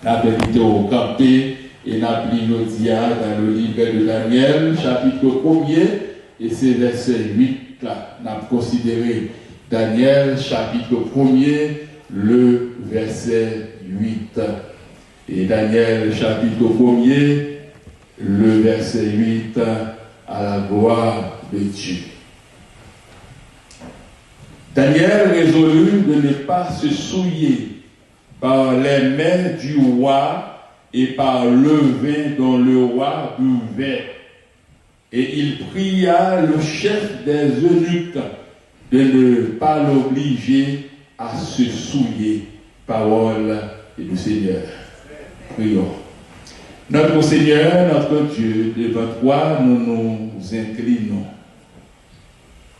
N'a invité au campé et n'a pris nos dias dans le livre de Daniel, chapitre 1er, et c'est verset 8 là. N'a considéré Daniel, chapitre 1er, le verset 8. Et Daniel, chapitre 1er, le verset 8, à la gloire de Dieu. Daniel résolut de ne pas se souiller par les mains du roi et par le vin dont le roi buvait. Et il pria le chef des eunuques de ne pas l'obliger à se souiller. Parole du Seigneur. Prions. Notre Seigneur, notre Dieu, devant toi, nous nous inclinons.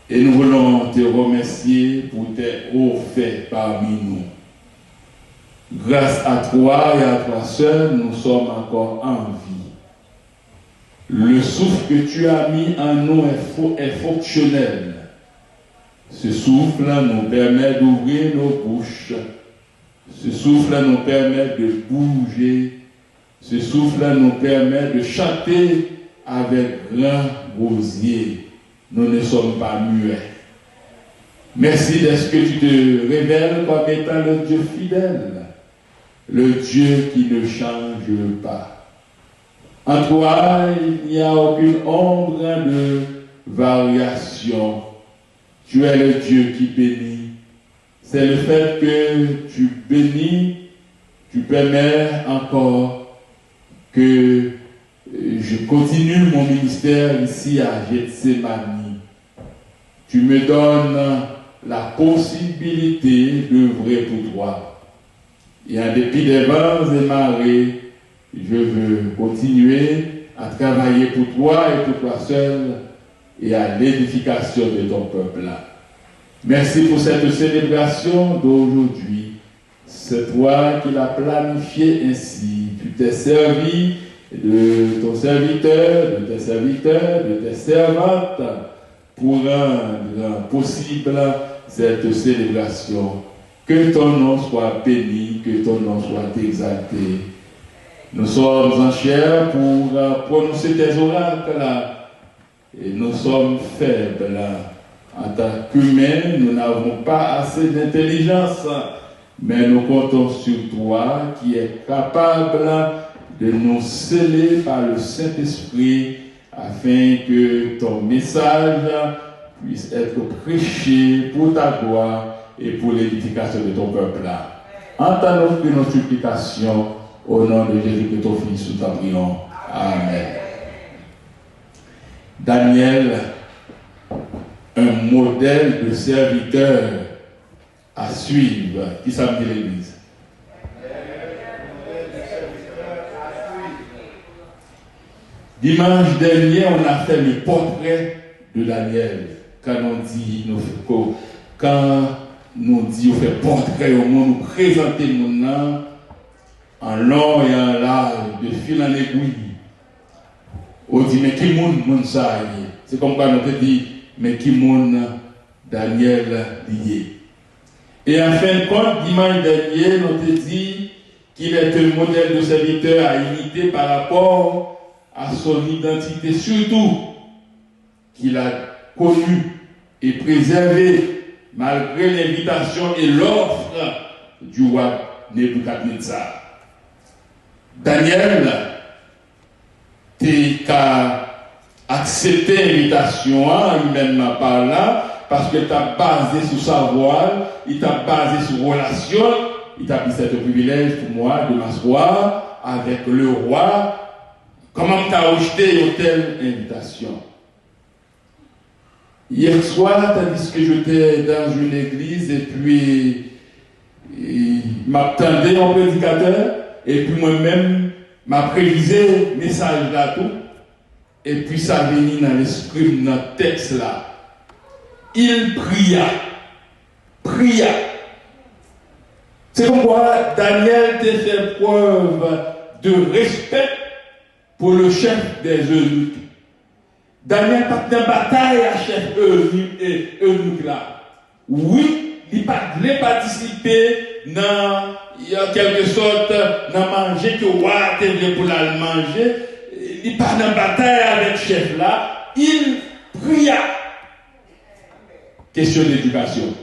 Et nous voulons te remercier pour tes hauts faits parmi nous. Grâce à toi et à toi seul, nous sommes encore en vie. Le souffle que tu as mis en nous est fonctionnel. Ce souffle nous permet d'ouvrir nos bouches. Ce souffle nous permet de bouger. Ce souffle nous permet de chanter avec grand rosier. Nous ne sommes pas muets. Merci d'être que tu te révèles comme étant le Dieu fidèle, le Dieu qui ne change pas. En toi, il n'y a aucune ombre de variation. Tu es le Dieu qui bénit. C'est le fait que tu bénis, tu permets encore que je continue mon ministère ici à Gethsémani. Tu me donnes la possibilité d'œuvrer pour toi. Et en dépit des vents et marées, je veux continuer à travailler pour toi et pour toi seul et à l'édification de ton peuple. Merci pour cette célébration d'aujourd'hui. C'est toi qui l'as planifié ainsi. Tu t'es servi de ton serviteur, de tes serviteurs, de tes servantes pour rendre possible cette célébration. Que ton nom soit béni, que ton nom soit exalté. Nous sommes en chair pour prononcer tes oracles et nous sommes faibles. En tant qu'humains, nous n'avons pas assez d'intelligence, mais nous comptons sur toi qui es capable de nous sceller par le Saint-Esprit afin que ton message puisse être prêché pour ta gloire et pour l'édification de ton peuple. Entends nos supplications au nom de Jésus que ton Fils nous t'en prions. Amen. Daniel, un modèle de serviteur à suivre. Qui s'appelle l'Église? Dimanche dernier, on a fait le portrait de Daniel. Quand nous dit on fait portrait au monde, nous présenter mon nom en long et en large, de fil en aiguille. On dit, mais qui monde ça? C'est comme quand on te dit, mais qui monde Daniel lié? Et en fin de compte, dimanche dernier, on te dit qu'il est un modèle de serviteur à imiter par rapport à son identité, surtout qu'il a connu et préservé malgré l'invitation et l'offre du roi Nebuchadnezzar. Daniel t'a accepté l'invitation, humainement par là, parce que tu as basé sur sa voile, il t'a basé sur relation, il t'a dit c'est un privilège pour moi de m'asseoir avec le roi. Comment tu as rejeté une telle invitation? Hier soir, tu as dit que j'étais dans une église et puis m'attendais un prédicateur et puis moi-même m'a prévisé le message là tout et puis ça venait dans l'esprit de notre texte là. Il pria. C'est pourquoi Daniel t'a fait preuve de respect pour le chef des eunuques. Daniel part dans bataille à chef eunuque là. Oui, il voulait participer dans, en quelque sorte, dans manger manger, que roi était pour la manger, il part dans la bataille avec le chef là, il pria. Question d'éducation.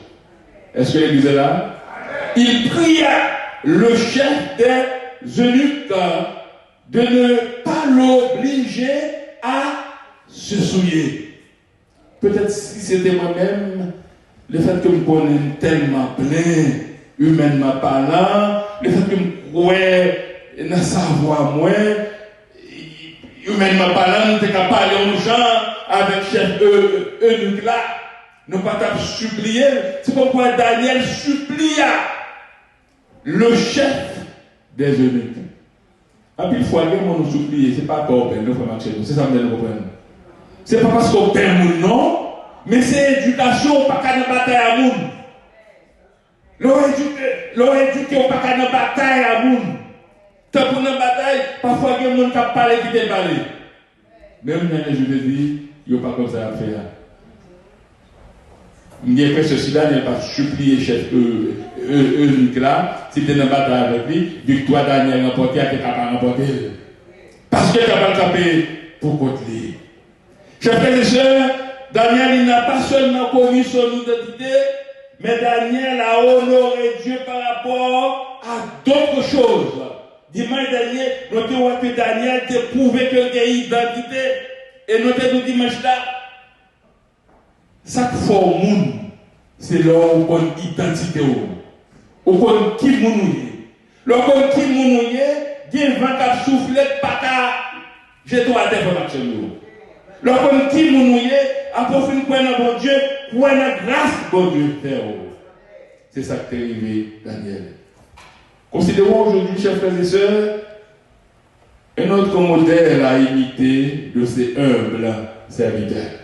Est-ce que l'église est là? Il pria le chef des eunuques de ne pas l'obliger à se souiller. Peut-être si c'était moi-même, le fait que je me connais tellement plein, humainement parlant, le fait que je me crois dans savoir moins, humainement parlant, je suis capable de parler aux gens avec le chef eunuque là, ne pas supplier. C'est pourquoi Daniel supplia le chef des eunuques. Et puis, il faut aller nous supplier, ce n'est pas pour peine, c'est ça que nous comprenons. Ce n'est pas parce qu'on peine nous, non, mais c'est éducation, pas qu'à nous bataille à nous. L'on éduqué, on pas qu'à nous bataille à nous. Tant pour nous bataille, parfois, il y a des gens qui parlent qui te parlent. Même dans les je te dis, il n'y a pas comme ça à faire. Il y a fait ceci là, il n'y a pas supplié chef eunuque là, si tu es dans la bataille avec lui, victoire Daniel remporté, tu es capable de remporter. Parce que tu es capable de taper pour contre lui. Chers frères et sœurs, Daniel il n'a pas seulement connu son identité, mais Daniel a honoré Dieu par rapport à d'autres choses. Dimanche dernier, nous avons vu que Daniel a prouvé qu'il a une identité, et nous avons dit dimanche là, chaque fois au monde, c'est là où on a une identité. Où on a qui moun est. Lorsqu'on a qui moun est, il y a un vent qui souffle, pas qu'à jeter à terre pour l'action. Lorsqu'on a qui moun est, après on fait un bon Dieu, pour une grâce bon Dieu faire. C'est ça qui est arrivé, Daniel. Considérons aujourd'hui, chers frères et sœurs, un autre modèle à imiter de ces humbles serviteurs.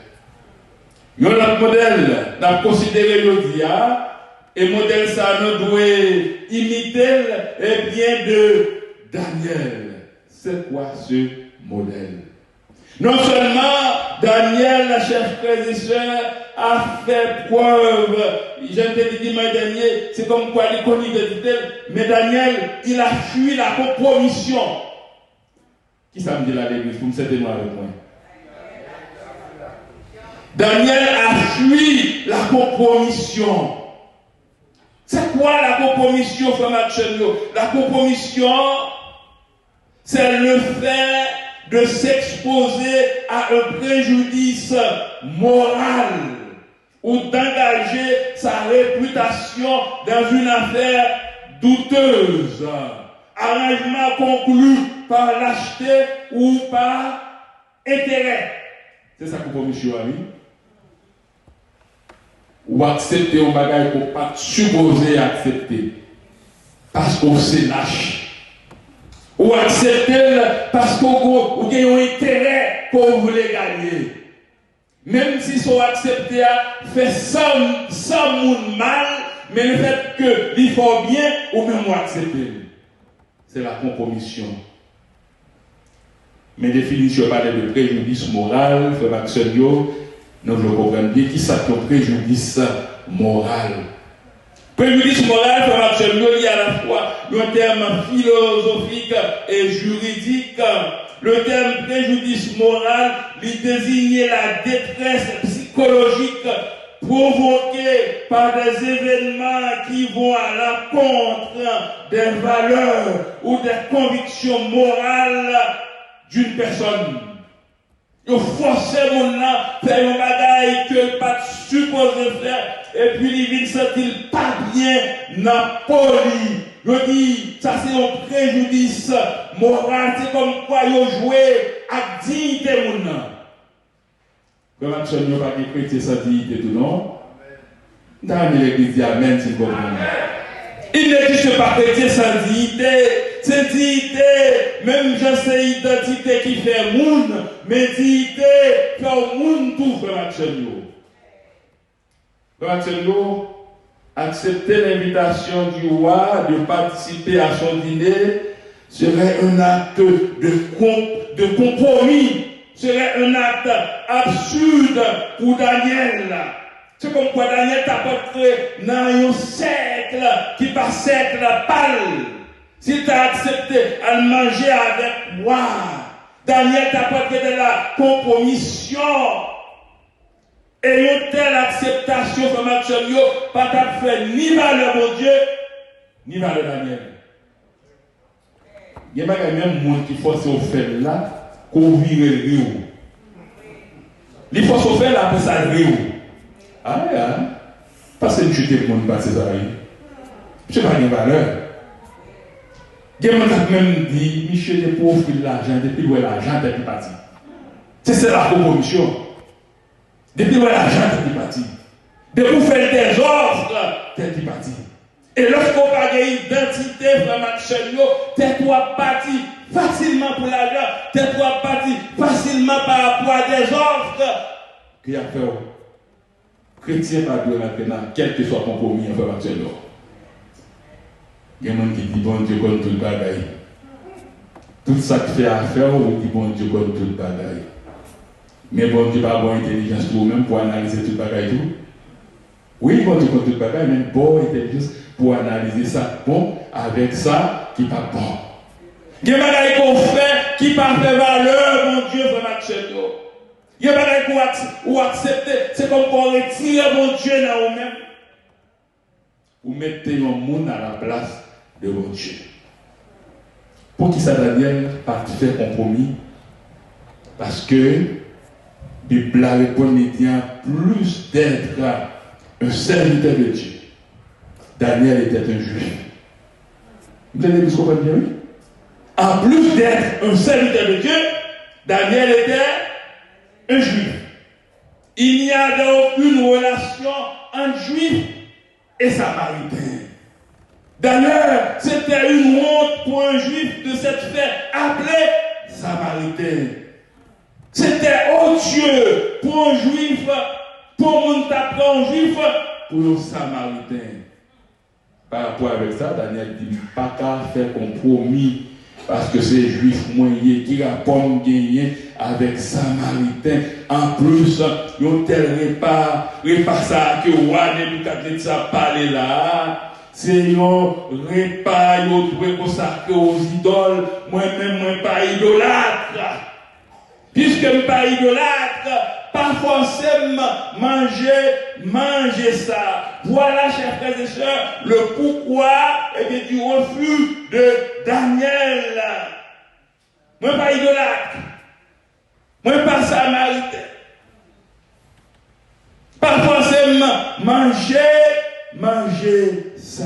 Il y a un modèle à considérer le dia, et modèle ça nous doit imiter et bien de Daniel. C'est quoi ce modèle? Non seulement Daniel, la chers frères et sœurs, a fait preuve, j'ai dit dimanche dernier, c'est comme quoi il connaît l'identité, mais Daniel, il a fui la compromission. Qui ça me dit là l'église? Pour me citer moi avec moi. Daniel a fui la compromission. C'est quoi la compromission, frère Mathieu? La compromission, c'est le fait de s'exposer à un préjudice moral ou d'engager sa réputation dans une affaire douteuse. Arrangement conclu par lâcheté ou par intérêt. C'est ça que compromission a mis. Ou accepter un bagage qu'on pas supposé accepter parce qu'on s'est lâche. Ou accepter parce qu'on a un intérêt qu'on voulait gagner. Même si son accepter fait sans monde mal, mais le fait que il faut bien ou même accepter. C'est la compromission. Mais définition parle de préjudice moral, frère Maxime, nous le comprenons bien, qui ça un préjudice moral. Préjudice moral, frère Maxime, il y a à la fois le terme philosophique et juridique. Le terme préjudice moral, il désigne la détresse psychologique provoquée par des événements qui vont à l'encontre des valeurs ou des convictions morales d'une personne. Il force mon là faire un bagaille que pas supposé faire et puis il vient sentir pas bien n'a poli. Je dis ça c'est un préjudice moral, c'est comme quoi il joué à dignité mon là. Comme action n'a pas de chrétien sans dignité tout non. Dans l'église dit amen si vous comprenez. Il n'existe pas chrétien sans dignité. C'est dignité, même je sais identité qui fait monde, mais dignité fait monde tout, frère Maxenio. Frère Maxenio, accepter l'invitation du roi de participer à son dîner serait un acte de compromis, serait un acte absurde pour Daniel. C'est comme quoi Daniel t'a porté dans un cercle qui passe cercle pâle. Si tu as accepté à manger avec moi, Daniel t'a porté de la compromission. Et une telle acceptation comme actuellement, pas t'a fait ni valeur mon Dieu, ni valeur Daniel. Il y a même monde qui force au fait là, qu'on vire le rio. Les forces au fait là, pour ça le rio. Ah ouais, parce que je t'ai monde passer ça. Je n'ai pas de valeur. Il y a même dit, Michel est pauvre, il a l'argent, depuis où l'argent est parti. C'est la compromission. Depuis où l'argent est parti. Depuis où faire des offres, t'es parti. Et lorsqu'on n'a pas d'identité, t'es-toi parti facilement pour l'argent, t'es-toi parti facilement par rapport à des offres. Qu'il y a fait, chrétien pas de maintenant, quel que soit compromis en fait actuellement. Il y a des gens qui disent bon Dieu comme tout le bagaille. Tout ça qui fait affaire, on dit bon Dieu comme tout le bagaille. Mais bon Dieu pas bonne intelligence pour vous-même pour analyser tout le bagaille tout. Oui, bon Dieu comme tout le bagaille, mais bonne intelligence pour analyser ça bon avec ça qui n'est pas bon. Il y a des bagailles qu'on fait qui pas de valeur, mon Dieu, vraiment accepter. Il y a des bagailles qu'on accepter, c'est comme qu'on retire mon Dieu dans vous-même. Vous mettez un monde à la place de votre Dieu. Pour qui ça, Daniel, pas faire compromis? Parce que la Bible répond plus d'être un serviteur de Dieu. Daniel était un juif. Vous avez ce qu'on peut dire? En plus d'être un serviteur de Dieu, Daniel était un juif. Il n'y avait aucune relation entre juif et samaritain. D'ailleurs, c'était une honte pour un juif de s'être fait appeler samaritain. C'était odieux pour un juif, pour un tapant juif, pour un samaritain. Par rapport avec ça, Daniel dit pas qu'à faire compromis parce que c'est juif moyen qui a pas gagné avec samaritain. En plus, ils ont tel repas ça que roi Nebuchadnezzar parlait là. C'est un repas, ils ont consacré aux idoles. Moi-même, moi pas idolâtre. Puisque je ne suis pas idolâtre, pas forcément manger ça. Voilà, chers frères et sœurs, le pourquoi du refus de Daniel. Moi, pas idolâtre. Moi, pas samaritain. Pas forcément manger ça.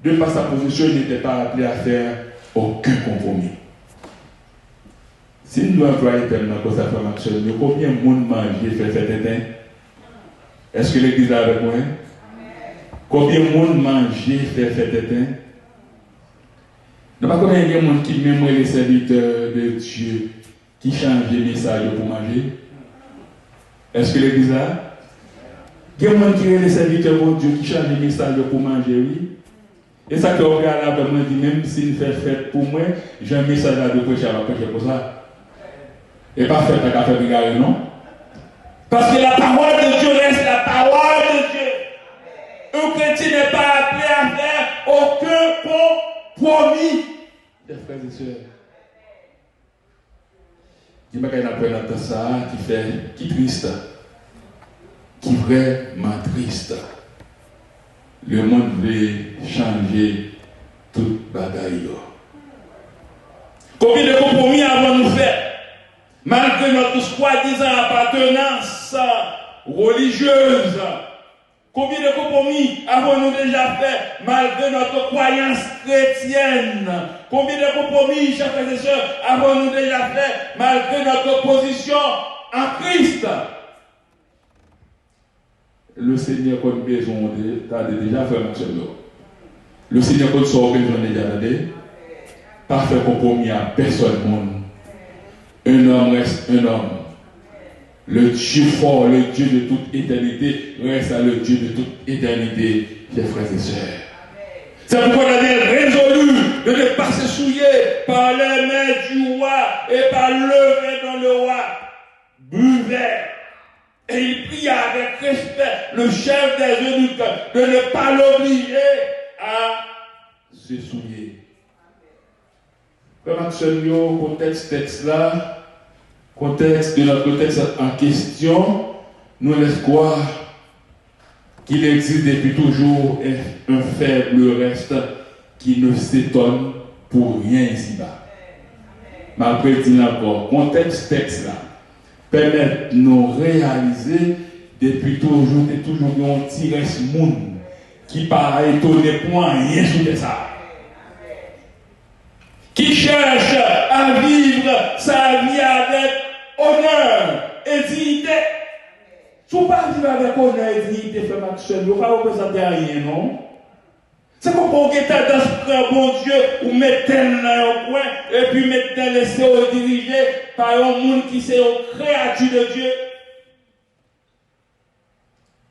De par sa position, il n'était pas appelé à faire aucun compromis. Si nous employons tellement comme ça, combien de monde mange fait éteint? Est-ce que l'église est avec moi? Combien de monde mange fait éteint? Nous ne combien de monde qui même les serviteurs de Dieu qui changent les messages pour manger? Est-ce que l'église est là? Il y a des gens qui sont les serviteurs de Dieu qui changent les messages pour manger, oui? Et ça que on regarde là, dit même s'il fait fête pour moi, j'ai un message là de prêcher à la prêcher pour ça. Et pas fait à faire regarder, non? Parce que la parole de Dieu reste la parole de Dieu. Un chrétien n'est pas appelé à faire aucun compromis. Mes frères et sœurs. Il y a quelqu'un qui apprend ça, qui triste, qui vraiment triste. Le monde veut changer toute bagaille. Combien de compromis avons-nous fait? Malgré notre soi-disant appartenance religieuse, combien de compromis avons-nous déjà fait malgré notre croyance chrétienne? Combien de compromis, chers frères et sœurs, avons-nous déjà fait malgré notre position en Christ? Le Seigneur, comme besoin déjà fait un seul homme. Le Seigneur, comme son besoin déjà pas faire compromis à personne. Un homme reste un homme. Le Dieu fort, le Dieu de toute éternité, reste à le Dieu de toute éternité, chers frères et sœurs. C'est pourquoi Daniel résolu de ne pas se souiller par les mains du roi et par le vin dont le roi buvait. Et il pria avec respect le chef des eunuques de ne pas l'obliger à se souiller. Comme actuellement, contexte là, contexte de notre texte en question, nous laisse croire qu'il existe depuis toujours un faible reste qui ne s'étonne pour rien ici-bas. Mais après, dit encore, contexte texte là, permet de nous réaliser depuis toujours et toujours un petit reste monde qui paraît étonné pour rien sur ça. Qui cherche à vivre sa vie avec honneur et dignité. Si vous ne pas vivre avec honneur et dignité, frère Maxwell, vous ne pas représenter rien, non? C'est comme pour que tendance prendre bon Dieu ou mettre tel dans un coin et puis mettre tel laisser dirigé par un monde qui c'est une créature de Dieu.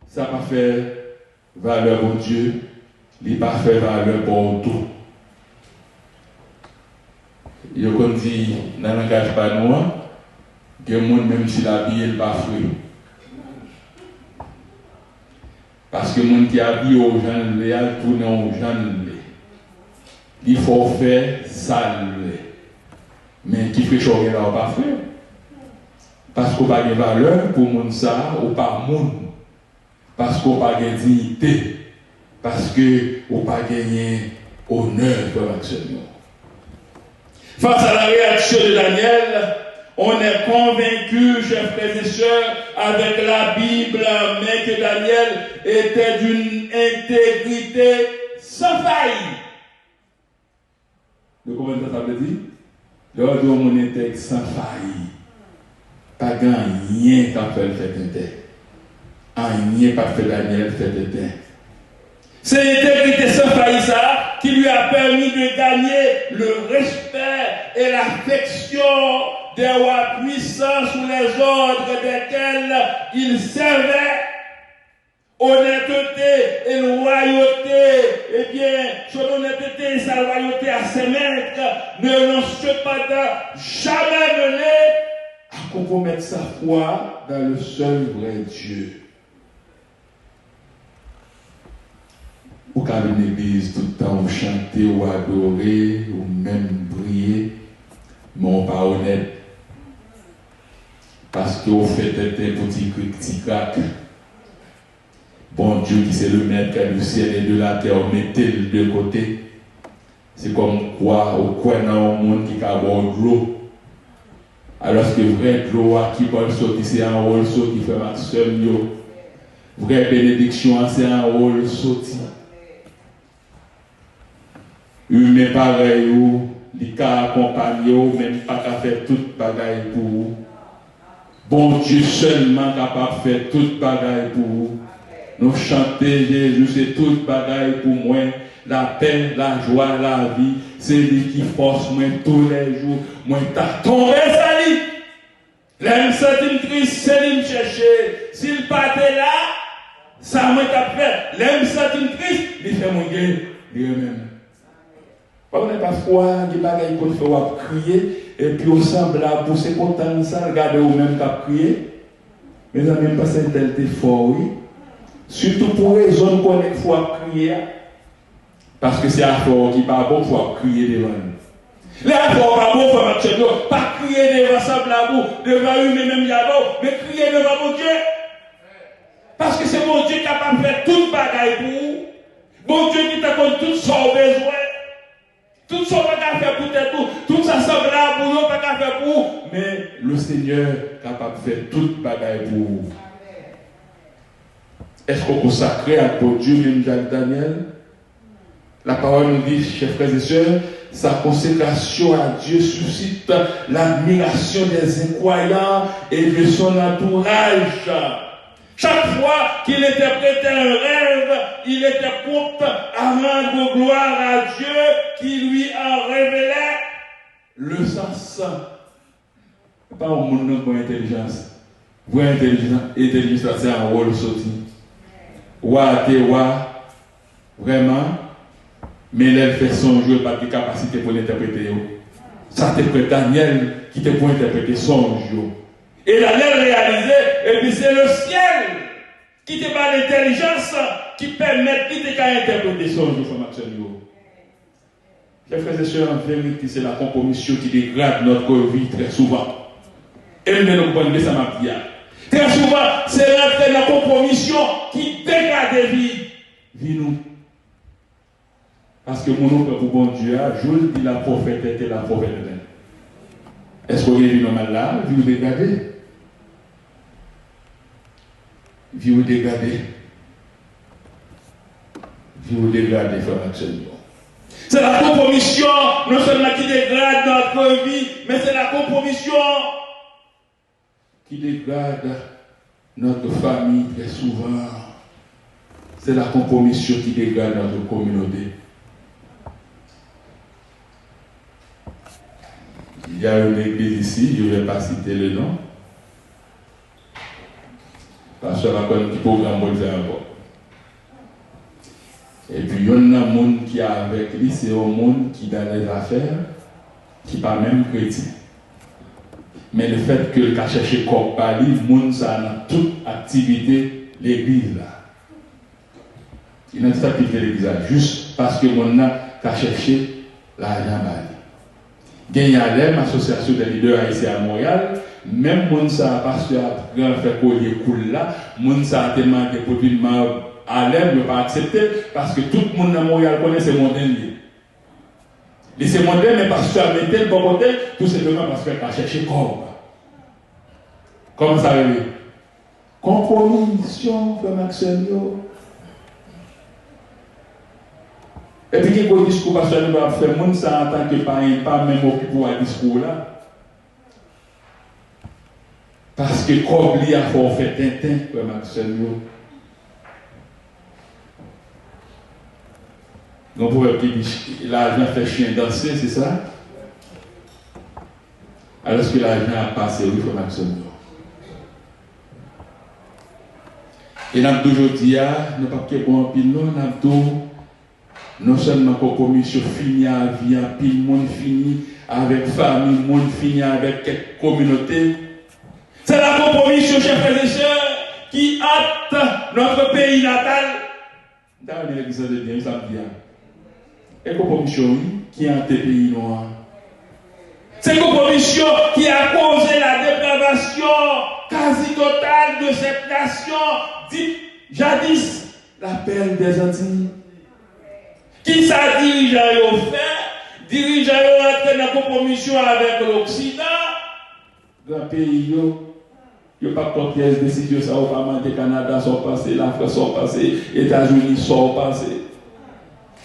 Ça n'a pas fait valeur pour Dieu, il n'a pas fait valeur pour tout. Il y a qu'on dit dans le langage pas noir, que le monde, même si la vie n'est pas fruit. Parce que le monde qui habille aux gens, il tourne aux gens. Il faut faire ça. Mais qui fait changer là, pas faire. Parce qu'on n'a pas de valeur pour le monde ça, ou pas monde. Parce qu'on n'a pas de dignité. Parce qu'on n'a pas gagné honneur pour l'action. Face à la réaction de Daniel, on est convaincu, chers frères et sœurs, avec la Bible, mais que Daniel était d'une intégrité sans faille. De combien de temps ça veut dire? Lors de mon intègre sans faille, pas rien qu'à faire le fait intègre. Rien pas fait Daniel fait intègre. C'est l'intégrité sans faille ça qui lui a permis de gagner le respect et l'affection des rois puissants sous les ordres desquels il servait. Honnêteté et loyauté, eh bien, son honnêteté et sa loyauté à ses maîtres ne l'ont cependant jamais mené à compromettre sa foi dans le seul vrai Dieu. Ou qu'à une église tout le temps, chanter ou adorer, ou même prier, mais on n'est pas honnête. Parce qu'on fait un petit crack. Bon Dieu qui c'est le maître du ciel et de la terre, mettez-le de côté. C'est comme quoi, au coin dans le monde qui a boire de l'eau. Alors que vrai de l'eau qui peut sortir, c'est un rôle sorti qui fait ma seule. Vraie bénédiction, c'est un rôle sorti. Humain pareil, il a accompagné, même pas qu'à faire toute bagaille pour vous. Bon Dieu seulement capable de faire toute bagaille pour vous. Nous chanter Jésus, c'est toute bagaille pour moi. La paix, la joie, la vie, c'est lui qui force moi tous les jours. Moi, t'as tombé, ça lui. L'aime sentir triste, c'est lui me chercher. S'il partait là, ça m'a fait. L'aime sentir triste, il fait mon gueule, lui-même. On n'est pas froid, des bagailles qu'on fait ou crier, et puis on semble là, pour se content ça, regardez vous-même qu'à crier. Mais ça même pas c'est tel effort, oui. Surtout pour les zones qu'on est faut crier. Parce que c'est un fort qui n'est pas bon pour crier devant nous. Les efforts pas bon pour marcher, pas crier devant ça, devant eux, même là-bas, mais crier devant mon Dieu. Parce que c'est mon Dieu qui est capable de faire toute bagaille pour vous. Mon Dieu qui t'a donné tout son besoin. Tout ça pas qu'à faire pour tout ça semble là pour nous, pas qu'à faire pour vous. Mais le Seigneur est capable de faire toute bagaille pour vous. Est-ce qu'on consacre à pour Dieu, même Jacques Daniel? La parole nous dit, chers frères et sœurs, sa consécration à Dieu suscite l'admiration des incroyants et de son entourage. Chaque fois qu'il interprétait un rêve, il était prompt à rendre gloire à Dieu qui lui en révélait le sens. Pas au monde de bonne intelligence. Vraie intelligence, c'est un rôle sorti. Vraiment, mais elle fait son jeu, pas de capacité pour l'interpréter. Ça interprète Daniel qui te pour interpréter son jeu. Et Daniel réalisait, et puis c'est le ciel qui te donne l'intelligence qui permet de interpréter son jeu. Chers frères et sœurs, en vérité, c'est la compromission qui dégrade notre vie très souvent. Et nous nous prenons ça, ma vie. Très souvent, c'est la compromission qui dégrade la vie. Vie nous. Parce que mon nom pour bon Dieu, je dis la prophète était la prophète de même. Est-ce qu'on est vu normal là? Vie vous dégradez. Vie vous dégradez. Vie vous dégradez, frère Maxime. C'est la compromission, non seulement qui dégrade notre vie, mais c'est la compromission qui dégrade notre famille très souvent. C'est la compromission qui dégrade notre communauté. Il y a une église ici, je ne vais pas citer le nom. Parce que je un petit programme pour le encore. Et puis il y a un monde qui est avec lui, c'est un monde qui dans les affaires, qui n'est pas même chrétien. Mais le fait que le cherché corps par lui, le monde ça dans toute activité l'église là. Il n'a pas activité l'église là, juste parce que le monde a cherché l'argent par lui. Il y a l'association des leaders haïtiens à Montréal, même monde ça parce que après fait collier cool là, monde ça a tellement de populations à l'air ne pas accepter parce que tout le monde à Montréal connaît ces mondains. Et ces mondains, mais parce que ça mettait le bon côté, tout simplement parce qu'elle a cherché corps. Comment ça arrive? Compromission, frère Maxime. Et puis, il y a un discours parce que nous avons fait, monde ça en tant que parent, pas même occupé à discours là. Parce que comme il y a fait Tintin, frère Maxime. Donc, vous pouvez dire l'argent fait chien danser, c'est ça? Alors que l'argent a passé, oui, frère Maxime. Et nous avons toujours dit, nous n'avons pas bon pile, nous avons non seulement pour commission fini à vie, pile monde fini avec famille, monde fini avec quelques communautés. C'est la compromission, chers frères et sœurs, qui hâte notre pays natal. Dans l'église de Dieu, ça me dit. Et compromission qui hâte les pays noirs. C'est compromission qui a causé la dépravation quasi totale de cette nation, dite jadis la perle des Antilles. Qui ça dirige à eux faire? Dirige à eux entrer dans la compromission avec l'Occident. Grand pays, il n'y a pas de pièce de décision, ça va pas mal, Canada sont passés, la France sont passés, États-Unis sont passés.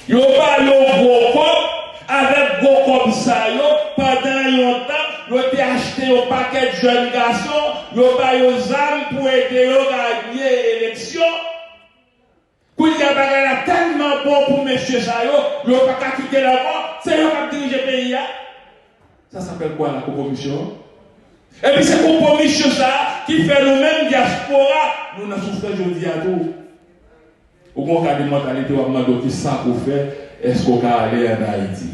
Il n'y a pas de gros cop, avec gros comme ça, pendant longtemps, ils ont acheté un paquet de jeunes garçons, ils ont pas aux armes pour aider à gagner l'élection. Quand il y a tellement bon pour M. Sayo, il n'y a pas qu'à quitter la mort, c'est eux qui dirigent le pays. Ça s'appelle quoi la compromission? Et puis c'est compromission ça qui fait nous-mêmes diaspora, nous n'avons souffert aujourd'hui à tout. Au moins, quand des mentalités, on va demander ça pour faire, est-ce qu'on va aller en Haïti?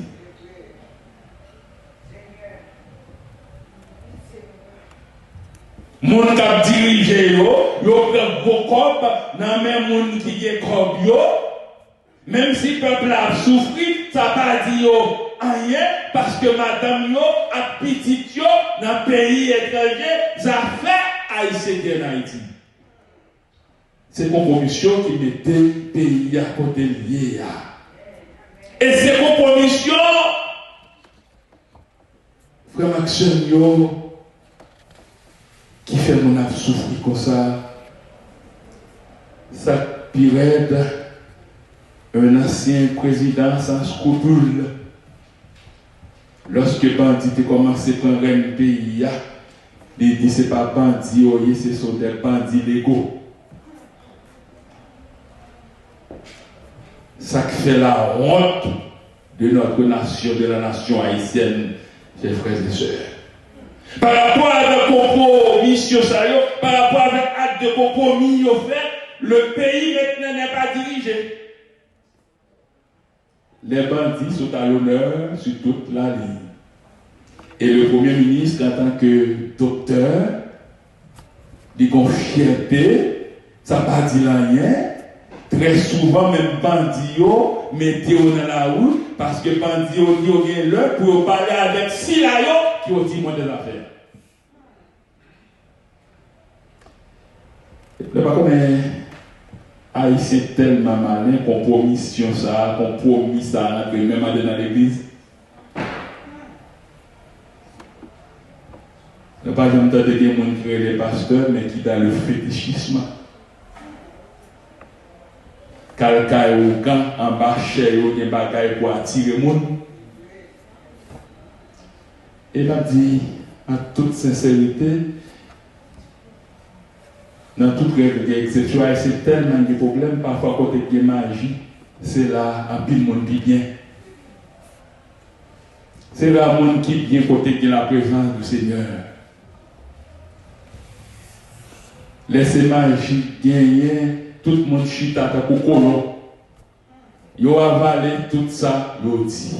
Mon qui dirige, yo prend gros cop, dans même monde qui est cop yo, même si le peuple a souffert, ça pas dit rien, parce que madame yo a petit yo dans pays étranger, ça fait haïtien en Haïti. C'est compromission qui mettait le pays à côté lié. Et ces compromissions, frère Maxime yo, qui fait mon âme souffrir comme ça, ça pirède un ancien président sans scrupule. Lorsque bandit a commencé à prendre un pays, il dit c'est pas bandit, ce sont des bandits légaux. Ça fait la honte de notre nation, de la nation haïtienne, chers frères et sœurs. Par rapport à la compromission, par rapport à l'acte de compromis fait, le pays maintenant n'est pas dirigé. Les bandits sont à l'honneur sur toute la ligne. Et le Premier ministre, en tant que docteur, dit qu'on fierté, ça n'a pas dit rien. Très souvent, même bandits, mettez-vous dans la route, parce que pendant que vous avez l'heure pour parler avec Silayo qui ont dit moi des affaires. Le pas comme Haïtien tellement malin, compromission ça, compromis ça, même dans l'église. Ne pas jamais entendre des gens qui créent les pasteurs, mais qui dans le fétichisme. Quelqu'un ou quand en bas cher, il y a des bagailles pour attirer le monde. Et il a dit, en toute sincérité, dans toute règle, c'est tellement de problèmes, parfois quand il y a magie, c'est là, un pile monde qui vient. C'est là, monde qui vient côté de la présence du Seigneur. Laissez magie gagner, tout le monde chute à ta colon. Yo avalé tout ça, yo dit.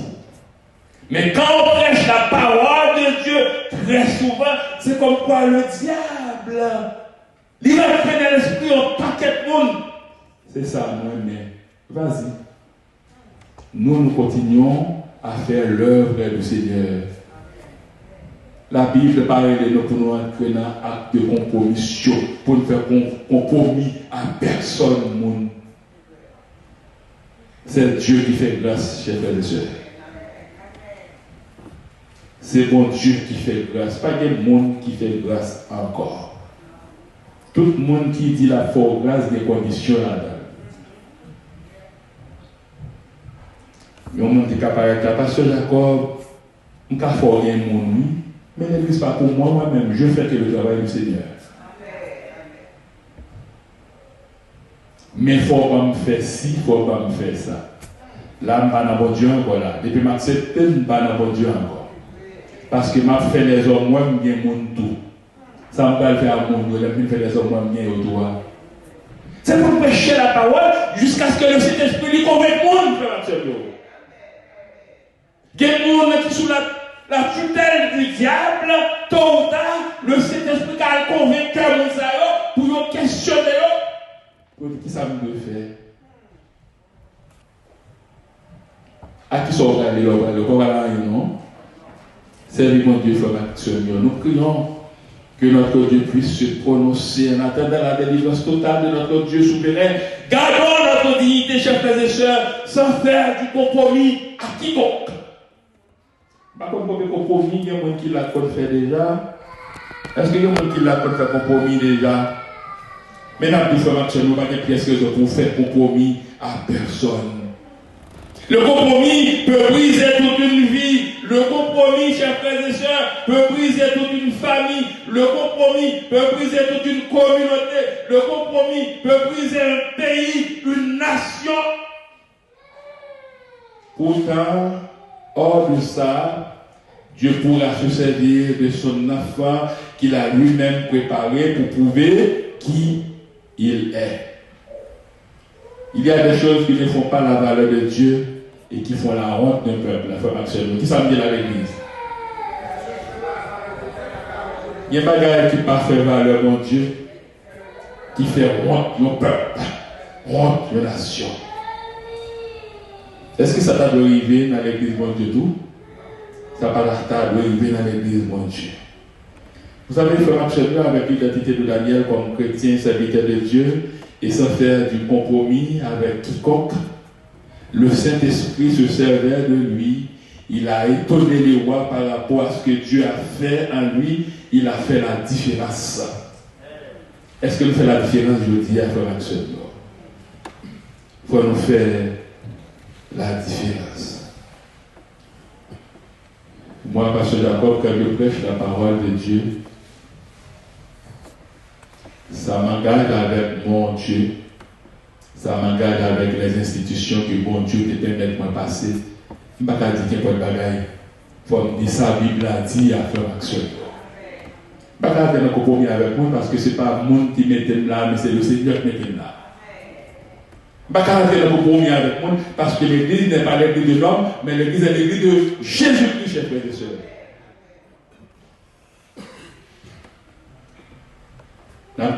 Mais quand on prêche la parole de Dieu, très souvent, c'est comme quoi le diable, il va faire dans l'esprit un paquet de monde. C'est ça, moi, mais vas-y. Nous continuons à faire l'œuvre du Seigneur. La Bible parle de nous pour nous entrer dans l'acte de compromission, pour ne faire compromis à personne. C'est Dieu qui fait grâce, chers frères et sœurs. C'est bon Dieu qui fait grâce, pas de monde qui fait grâce encore. Tout le monde qui dit la force grâce des conditions là-dedans. Mais on dit qu'à paraître là, pasteur Jacob, on n'a pas rien de mon nuit. Mais l'église pas pour moi-même, je fais que le travail du Seigneur. Mais il faut pas me faire ci, il ne faut pas me faire ça. Là, je ne suis pas dans Dieu encore là. Depuis que j'accepte, je ne suis pas dans Dieu encore. Parce que je fais les hommes, moi, je suis tout. Ça me va faire à mon Dieu, je fais les hommes, moi, je suis autour. C'est pour prêcher la parole jusqu'à ce que le Saint-Esprit lui convainque le monde, frère Absolument. Il y a des gens qui sont la tutelle du diable, tôt ou tard, le Saint-Esprit a convaincu les gens pour questionner. Pour dire qui ça me doit faire. À qui sont allés le corps à non? Servir mon Dieu, frère Maxime. Nous prions que notre Dieu puisse se prononcer en attendant la délivrance totale de notre Dieu souverain. Gardons notre dignité, chers frères et sœurs, sans faire du compromis à quiconque. Par contre, pour le compromis, il y a des gens qui l'a fait déjà. Est-ce qu'il y a des gens qui l'a fait compromis déjà? Mais nous avons fait nous pas de pièces pour faire compromis à personne. Le compromis peut briser toute une vie. Le compromis, chers frères et sœurs, peut briser toute une famille. Le compromis peut briser toute une communauté. Le compromis peut briser un pays, une nation. Pourtant, hors de ça, Dieu pourra se servir de son enfant qu'il a lui-même préparé pour prouver qui il est. Il y a des choses qui ne font pas la valeur de Dieu et qui font la honte d'un peuple, la femme absolue. Qui ça me dit à l'église? Il y a des bagages qui ne pas fait valeur, mon Dieu, qui fait honte nos peuples, honte nos nations. Est-ce que ça t'a arrivé dans l'église, mon Dieu, tout? Ça n'a pas arrivé dans l'église, mon Dieu. Vous savez, il faut absolument avec l'identité de Daniel comme chrétien, serviteur de Dieu, et sans faire du compromis avec quiconque. Le Saint-Esprit se servait de lui. Il a étonné les rois par rapport à ce que Dieu a fait en lui. Il a fait la différence. Est-ce que nous faisons la différence, je dis, à frère Maxime? Il faut nous faire la différence. Moi, pasteur Jacob, quand je prêche la parole de Dieu, ça m'engage avec mon Dieu. Ça m'engage avec les institutions que mon Dieu te permet de me passer. Je ne vais pas dire qu'il y a pas de bagaille. Il faut me dire ça, la Bible a dit à faire action. Je ne vais pas faire un compromis avec moi parce que ce n'est pas le monde qui met là, mais c'est le Seigneur qui met là. Je ne vais pas faire un compromis avec moi parce que l'église n'est pas l'église de l'homme, mais l'église est l'église de Jésus-Christ, chers frères et sœurs.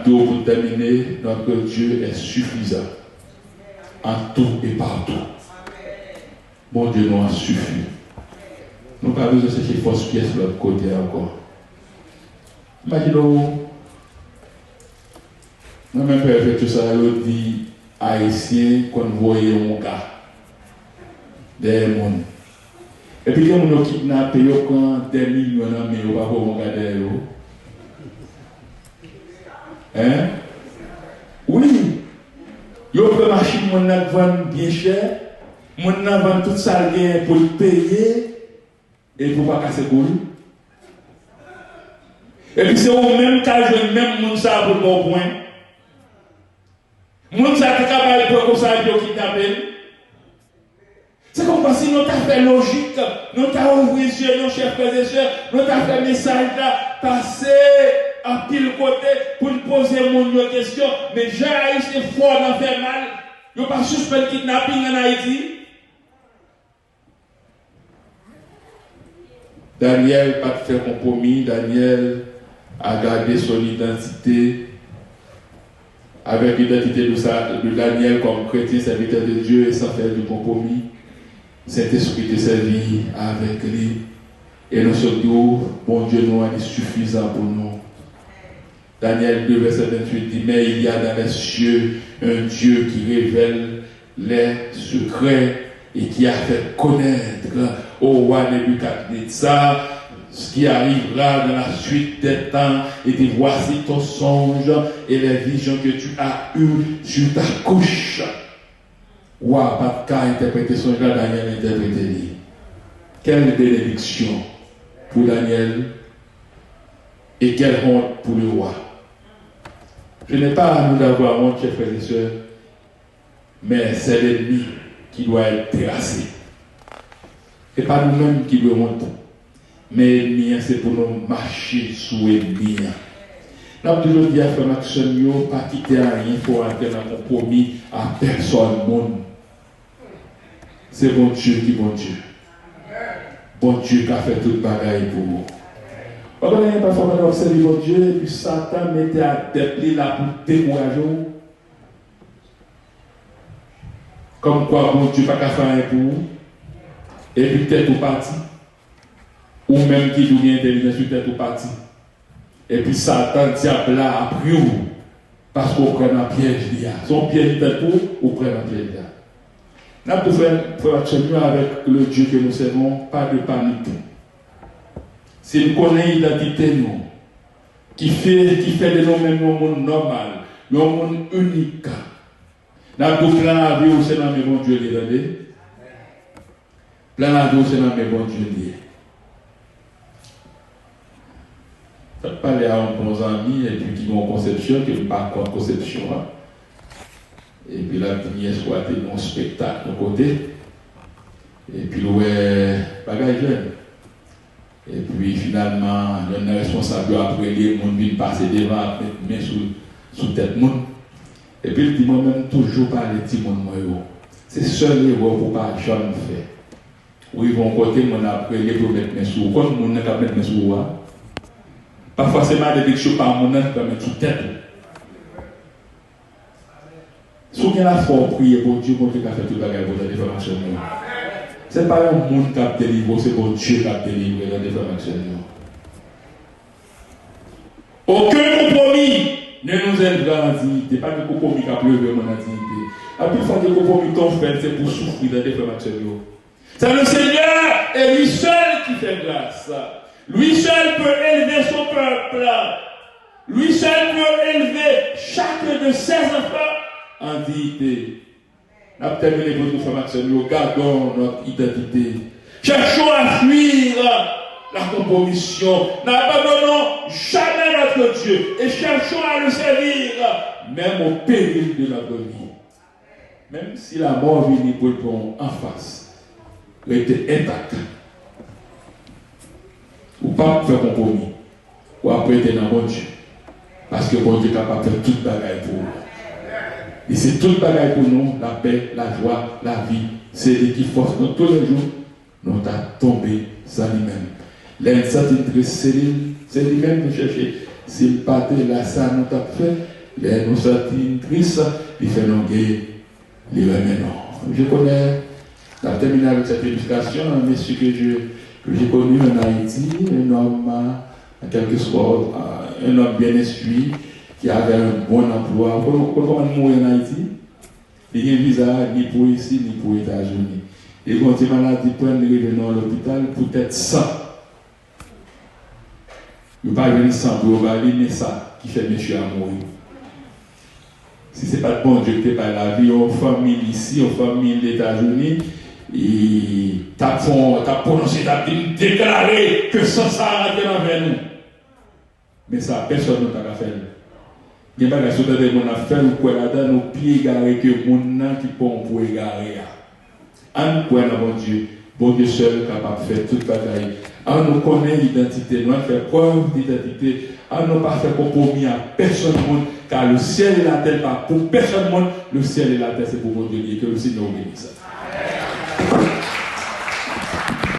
Pour terminer, notre Dieu est suffisant en tout et partout. Bon Dieu nous a suffi. Nous n'avons pas besoin de chercher force pièce de l'autre côté encore. Imaginez-vous, moi-même, Père, fait tout ça, l'autre dit haïtien qu'on voyait mon gars. Des mondes. Et puis, quand on a kidnappé, quand des millions de mais on va voir mon gars derrière. Hein? Oui. Yo prend machine, mon a vendre bien cher. Mon a vendre tout ça pour le payer. Et pour pas casser boule. Et puis c'est au même cas, je même moun ça pour bon point. Moun ça qui est capable de comme ça pour kidnapper. C'est comme si nous avons fait logique, nous avons ouvert les yeux, nos chers frères et sœurs, nous avons fait message là, passer à pile côté pour nous poser mon question. Mais j'ai haïtien fort d'en faire mal. Ils n'ont pas suspend le kidnapping en Haïti. Daniel n'a pas fait compromis. Daniel a gardé son identité avec l'identité de Daniel comme chrétien, serviteur de Dieu et sans faire du compromis. Saint-Esprit te servit avec lui. Et nous sommes bon Dieu nous est suffisant pour nous. Daniel 2, verset 28 dit, mais il y a dans les cieux un Dieu qui révèle les secrets et qui a fait connaître au roi Nebuchadnezzar ce qui arrivera dans la suite des temps. Et dit, voici ton songe et les visions que tu as eues sur ta couche. Ouah, pas de cas interpréter son là, Daniel interprété. Quelle bénédiction pour Daniel et quelle honte pour le roi. Je n'ai pas à nous d'avoir honte, chers frères et sœurs, mais c'est l'ennemi qui doit être terrassé. Et pas nous-mêmes qui devons honte, mais l'ennemi, c'est pour nous marcher sous l'ennemi. Nous avons toujours dit à Frère Maxime, pas quitter à rien pour entrer dans un compromis à personne au monde. C'est bon Dieu qui est bon Dieu. Bon Dieu qui a fait toute bagaille pour vous. Vous n'avez pas forcément observé bon Dieu, et puis Satan mettait à tête là pour décourager. Comme quoi, bon Dieu n'a pas faire rien pour vous. Et puis peut-être au parti. Ou même qui nous vient intelligence sur tête au parti. Et puis Satan, diable là, a pris vous. Parce qu'on prend un piège là. Son piège est pour, ou prend un piège là. Nous devons faire avec le Dieu que nous servons, pas de panique. C'est une connaître l'identité nous, qui fait de nous-mêmes un monde normal, un monde unique. Nous devons plan la vie où c'est dans mes bons Dieu les plan la vie où c'est dans mes bons Dieu. Faites parler à un bon ami et puis qui ont conception, qui n'ont pas de conception. Et puis là, il y a soit un spectacle de côté. Et puis, ouais, bagaille jeune. Et puis finalement, il y a un responsable après les gens viennent passer devant, mettre main sous tête monde. Et puis il dit moi-même toujours parler de monde. C'est seul les voix pour pas jamais faire. Où ils vont côté mon après les pour mettre main sous. Quand mon n'a pas mettre main sous. Pas forcément des choses par mon n'a pas mettre sous tête. Souviens la foi, prier pour Dieu, pour Dieu qui a fait tout le bagage pour la déformation. Ce n'est pas un monde qui a délivré, c'est pour Dieu qui a délivré la déformation. Aucun compromis ne nous élève dans la dignité. Pas de compromis qui a pleuvé dans la dignité. La plus fois de compromis qu'on fait, c'est pour souffrir de la déformation. C'est le Seigneur et lui seul qui fait grâce. Lui seul peut élever son peuple. Lui seul peut élever chacun de ses enfants en dignité. Nous avons terminé votre formation. Nous gardons notre identité. Cherchons à fuir la compromission. N'abandonnons jamais notre Dieu et cherchons à le servir, même au péril de notre vie. Même si la mort vient pour le prendre en face, restez intact. Ou pas faire compromis. Ou après être dans mon Dieu. Parce que bon Dieu est capable de faire toute bagaille pour vous. Et c'est toute bagaille pour nous, la paix, la joie, la vie. C'est lui qui force nous tous les jours. Nous avons tombé sans lui-même. L'incertitude, c'est lui-même qui cherche. S'il partait là, ça nous a fait. Nous sommes tristes, il fait nous guérir. Il remet non. Je connais On a terminé avec cette illustration, un monsieur que j'ai connu en Haïti, un homme, en quelque sorte, un homme bien instruit, qui avait un bon emploi. Comment mourir en Haïti? Il n'y a un visa ni pour ici, ni pour les États-Unis. Et quand il maladie prennent les revenants à l'hôpital, peut-être 100. Il ne va pas venir 100 pour aller, mais ça qui fait monsieur à mourir. Si ce n'est pas de bon Dieu qui par la vie, aux familles ici, aux familles des États-Unis, et t'as prononcé, t'as déclaré que ça rentre dans nous. Mais ça, personne ne t'a fait. Il n'y a pas de chose de mon affaire ou quoi là-dedans, nos pieds égarés que mon nom qui pour égarer. En quoi, bon Dieu seul capable de faire toute bataille. En nous connaît l'identité, nous faire preuve d'identité. En nous pas faire compromis à personne, car le ciel et la terre, pas pour personne, le ciel et la terre, c'est pour mon Dieu. Que le Seigneur bénisse.